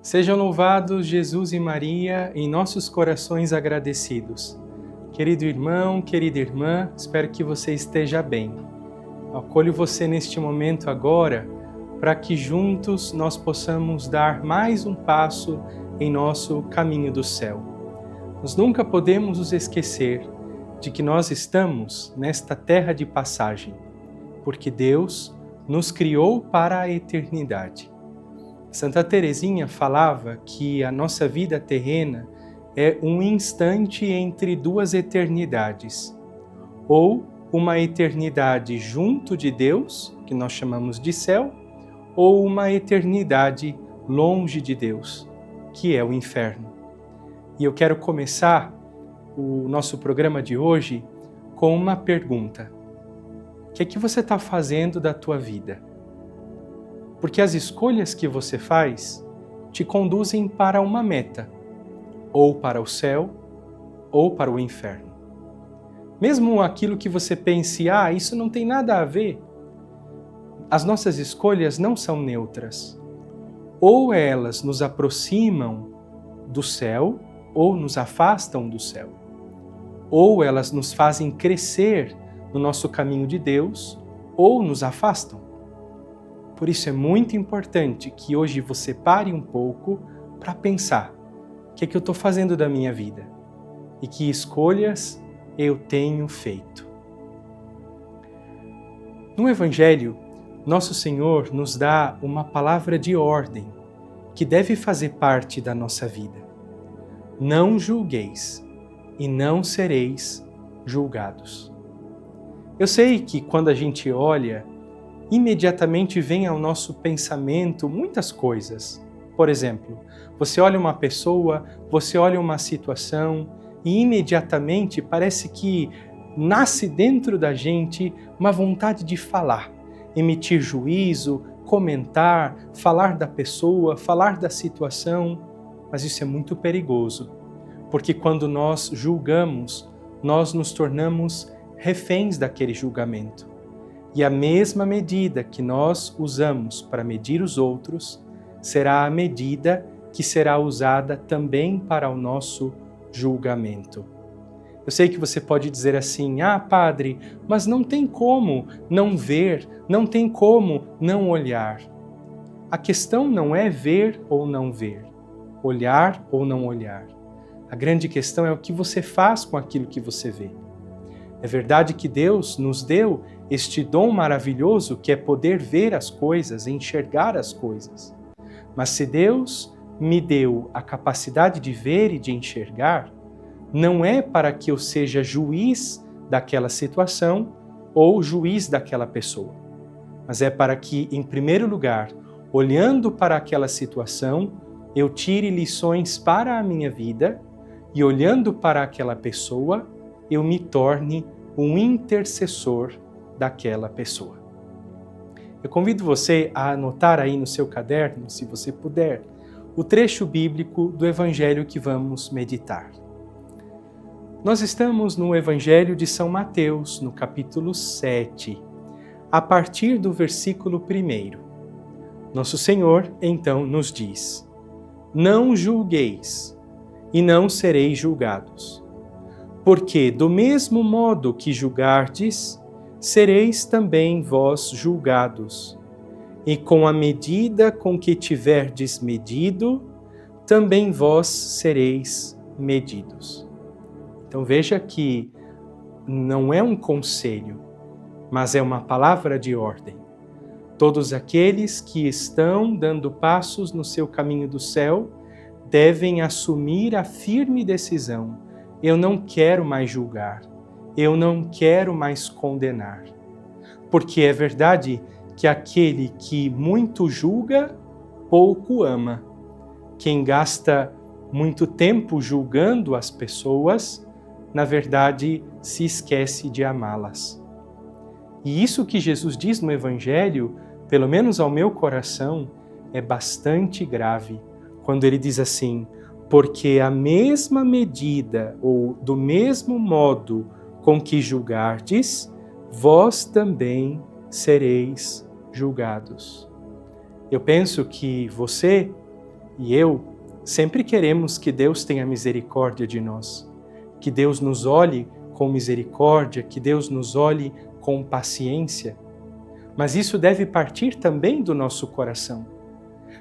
Sejam louvados Jesus e Maria em nossos corações agradecidos. Querido irmão, querida irmã, espero que você esteja bem. Acolho você neste momento agora para que juntos nós possamos dar mais um passo em nosso caminho do céu. Nós nunca podemos nos esquecer de que nós estamos nesta terra de passagem, porque Deus nos criou para a eternidade. Santa Teresinha falava que a nossa vida terrena é um instante entre duas eternidades, ou uma eternidade junto de Deus, que nós chamamos de céu, ou uma eternidade longe de Deus, que é o inferno. E eu quero começar o nosso programa de hoje com uma pergunta. O que é que você está fazendo da tua vida? Porque as escolhas que você faz te conduzem para uma meta, ou para o céu, ou para o inferno. Mesmo aquilo que você pense, isso não tem nada a ver, as nossas escolhas não são neutras. Ou elas nos aproximam do céu, ou nos afastam do céu. Ou elas nos fazem crescer no nosso caminho de Deus, ou nos afastam. Por isso é muito importante que hoje você pare um pouco para pensar o que é que eu estou fazendo da minha vida e que escolhas eu tenho feito. No Evangelho, Nosso Senhor nos dá uma palavra de ordem que deve fazer parte da nossa vida. Não julgueis e não sereis julgados. Eu sei que quando a gente olha, imediatamente vem ao nosso pensamento muitas coisas. Por exemplo, você olha uma pessoa, você olha uma situação e imediatamente parece que nasce dentro da gente uma vontade de falar, emitir juízo, comentar, falar da pessoa, falar da situação. Mas isso é muito perigoso, porque quando nós julgamos, nós nos tornamos reféns daquele julgamento. E a mesma medida que nós usamos para medir os outros será a medida que será usada também para o nosso julgamento. Eu sei que você pode dizer assim, padre, mas não tem como não ver, não tem como não olhar. A questão não é ver ou não ver, olhar ou não olhar. A grande questão é o que você faz com aquilo que você vê. É verdade que Deus nos deu este dom maravilhoso que é poder ver as coisas, enxergar as coisas. Mas se Deus me deu a capacidade de ver e de enxergar, não é para que eu seja juiz daquela situação ou juiz daquela pessoa, mas é para que, em primeiro lugar, olhando para aquela situação, eu tire lições para a minha vida e, olhando para aquela pessoa, eu me torne um intercessor daquela pessoa. Eu convido você a anotar aí no seu caderno, se você puder, o trecho bíblico do Evangelho que vamos meditar. Nós estamos no Evangelho de São Mateus, no capítulo 7, a partir do versículo 1. Nosso Senhor, então, nos diz: Não julgueis, e não sereis julgados. Porque, do mesmo modo que julgardes, sereis também vós julgados. E com a medida com que tiverdes medido, também vós sereis medidos. Então veja que não é um conselho, mas é uma palavra de ordem. Todos aqueles que estão dando passos no seu caminho do céu devem assumir a firme decisão: eu não quero mais julgar, eu não quero mais condenar. Porque é verdade que aquele que muito julga, pouco ama. Quem gasta muito tempo julgando as pessoas, na verdade, se esquece de amá-las. E isso que Jesus diz no Evangelho, pelo menos ao meu coração, é bastante grave, quando ele diz assim: porque a mesma medida ou do mesmo modo com que julgardes, vós também sereis julgados. Eu penso que você e eu sempre queremos que Deus tenha misericórdia de nós, que Deus nos olhe com misericórdia, que Deus nos olhe com paciência. Mas isso deve partir também do nosso coração.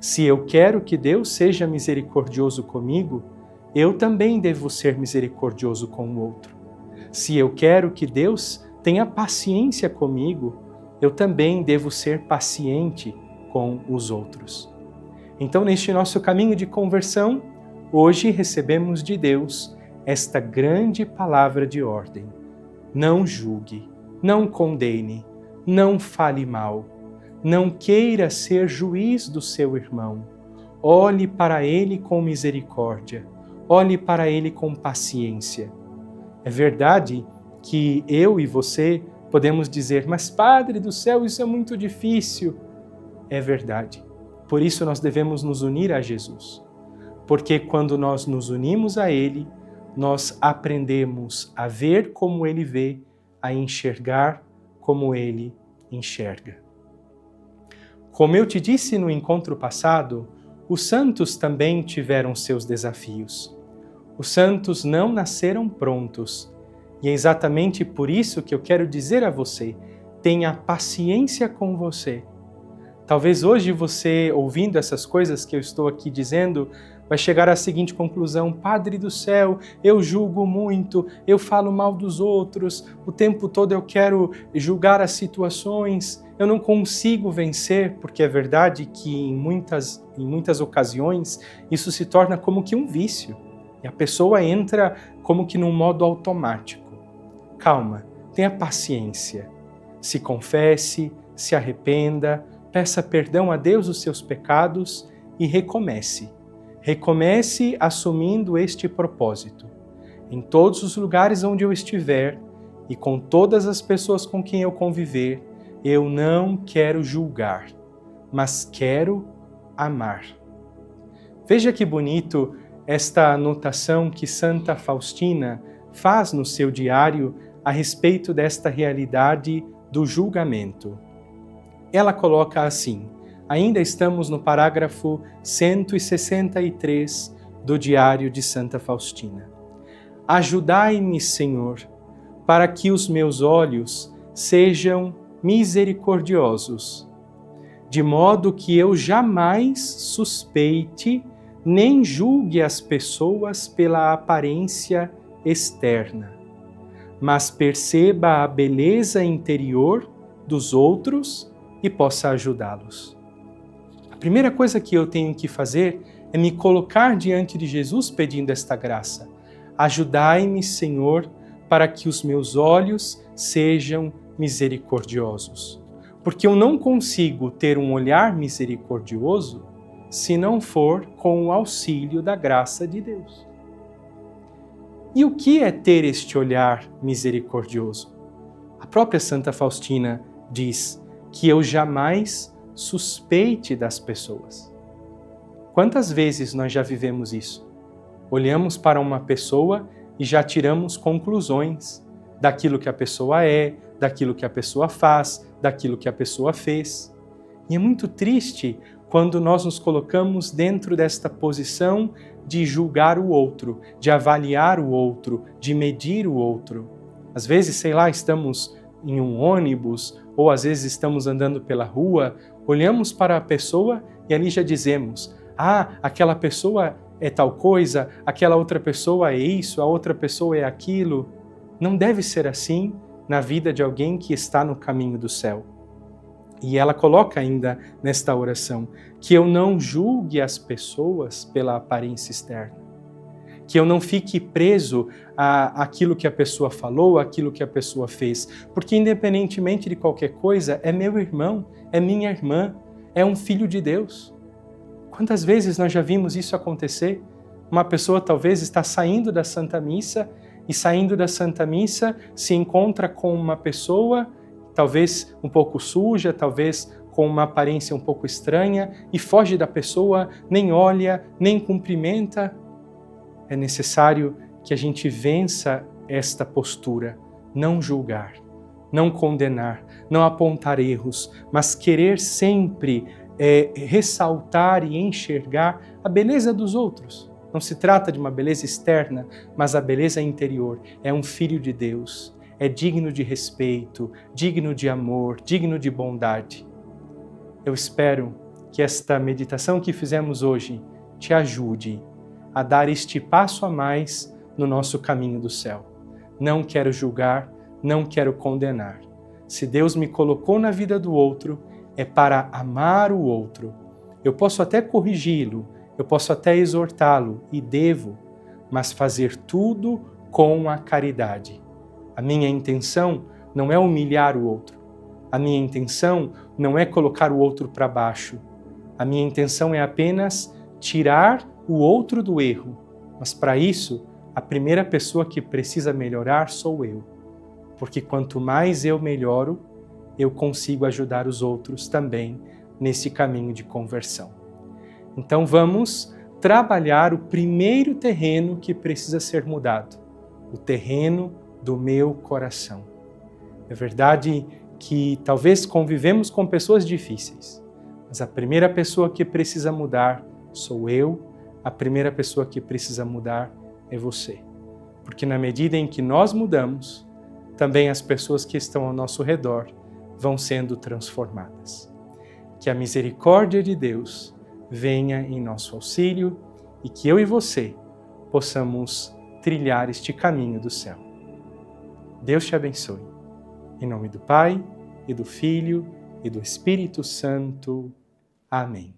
Se eu quero que Deus seja misericordioso comigo, eu também devo ser misericordioso com o outro. Se eu quero que Deus tenha paciência comigo, eu também devo ser paciente com os outros. Então, neste nosso caminho de conversão, hoje recebemos de Deus esta grande palavra de ordem. Não julgue, não condene, não fale mal, não queira ser juiz do seu irmão. Olhe para ele com misericórdia, olhe para ele com paciência. É verdade que eu e você podemos dizer, mas Padre do céu, isso é muito difícil. É verdade. Por isso nós devemos nos unir a Jesus. Porque quando nós nos unimos a Ele, nós aprendemos a ver como Ele vê, a enxergar como Ele enxerga. Como eu te disse no encontro passado, os santos também tiveram seus desafios. Os santos não nasceram prontos. E é exatamente por isso que eu quero dizer a você, tenha paciência com você. Talvez hoje você, ouvindo essas coisas que eu estou aqui dizendo, vai chegar à seguinte conclusão: Padre do céu, eu julgo muito, eu falo mal dos outros, o tempo todo eu quero julgar as situações, eu não consigo vencer, porque é verdade que em muitas ocasiões isso se torna como que um vício, e a pessoa entra como que num modo automático. Calma, tenha paciência, se confesse, se arrependa, peça perdão a Deus dos seus pecados e recomece. Recomece assumindo este propósito. Em todos os lugares onde eu estiver e com todas as pessoas com quem eu conviver, eu não quero julgar, mas quero amar. Veja que bonito esta anotação que Santa Faustina faz no seu diário a respeito desta realidade do julgamento. Ela coloca assim, ainda estamos no parágrafo 163 do diário de Santa Faustina. Ajudai-me, Senhor, para que os meus olhos sejam misericordiosos, de modo que eu jamais suspeite nem julgue as pessoas pela aparência externa, mas perceba a beleza interior dos outros e possa ajudá-los. A primeira coisa que eu tenho que fazer é me colocar diante de Jesus pedindo esta graça. Ajudai-me, Senhor, para que os meus olhos sejam misericordiosos. Porque eu não consigo ter um olhar misericordioso se não for com o auxílio da graça de Deus. E o que é ter este olhar misericordioso? A própria Santa Faustina diz que eu jamais suspeite das pessoas. Quantas vezes nós já vivemos isso? Olhamos para uma pessoa e já tiramos conclusões daquilo que a pessoa é, daquilo que a pessoa faz, daquilo que a pessoa fez. E é muito triste quando nós nos colocamos dentro desta posição de julgar o outro, de avaliar o outro, de medir o outro. Às vezes, estamos em um ônibus ou às vezes estamos andando pela rua, olhamos para a pessoa e ali já dizemos: aquela pessoa é tal coisa, aquela outra pessoa é isso, a outra pessoa é aquilo. Não deve ser assim na vida de alguém que está no caminho do céu. E ela coloca ainda nesta oração que eu não julgue as pessoas pela aparência externa, que eu não fique preso àquilo que a pessoa falou, àquilo que a pessoa fez, porque independentemente de qualquer coisa, é meu irmão, é minha irmã, é um filho de Deus. Quantas vezes nós já vimos isso acontecer? Uma pessoa talvez está saindo da Santa Missa e saindo da Santa Missa se encontra com uma pessoa talvez um pouco suja, talvez com uma aparência um pouco estranha, e foge da pessoa, nem olha, nem cumprimenta. É necessário que a gente vença esta postura, não julgar, não condenar, não apontar erros, mas querer sempre ressaltar e enxergar a beleza dos outros. Não se trata de uma beleza externa, mas a beleza interior. É um filho de Deus, é digno de respeito, digno de amor, digno de bondade. Eu espero que esta meditação que fizemos hoje te ajude a dar este passo a mais no nosso caminho do céu. Não quero julgar, não quero condenar. Se Deus me colocou na vida do outro, é para amar o outro. Eu posso até corrigi-lo, eu posso até exortá-lo, e devo, mas fazer tudo com a caridade. A minha intenção não é humilhar o outro. A minha intenção não é colocar o outro para baixo. A minha intenção é apenas tirar o outro do erro. Mas para isso, a primeira pessoa que precisa melhorar sou eu. Porque quanto mais eu melhoro, eu consigo ajudar os outros também nesse caminho de conversão. Então vamos trabalhar o primeiro terreno que precisa ser mudado, o terreno do meu coração. É verdade que talvez convivemos com pessoas difíceis, mas a primeira pessoa que precisa mudar sou eu, a primeira pessoa que precisa mudar é você. Porque na medida em que nós mudamos, também as pessoas que estão ao nosso redor vão sendo transformadas. Que a misericórdia de Deus venha em nosso auxílio e que eu e você possamos trilhar este caminho do céu. Deus te abençoe. Em nome do Pai, e do Filho, e do Espírito Santo. Amém.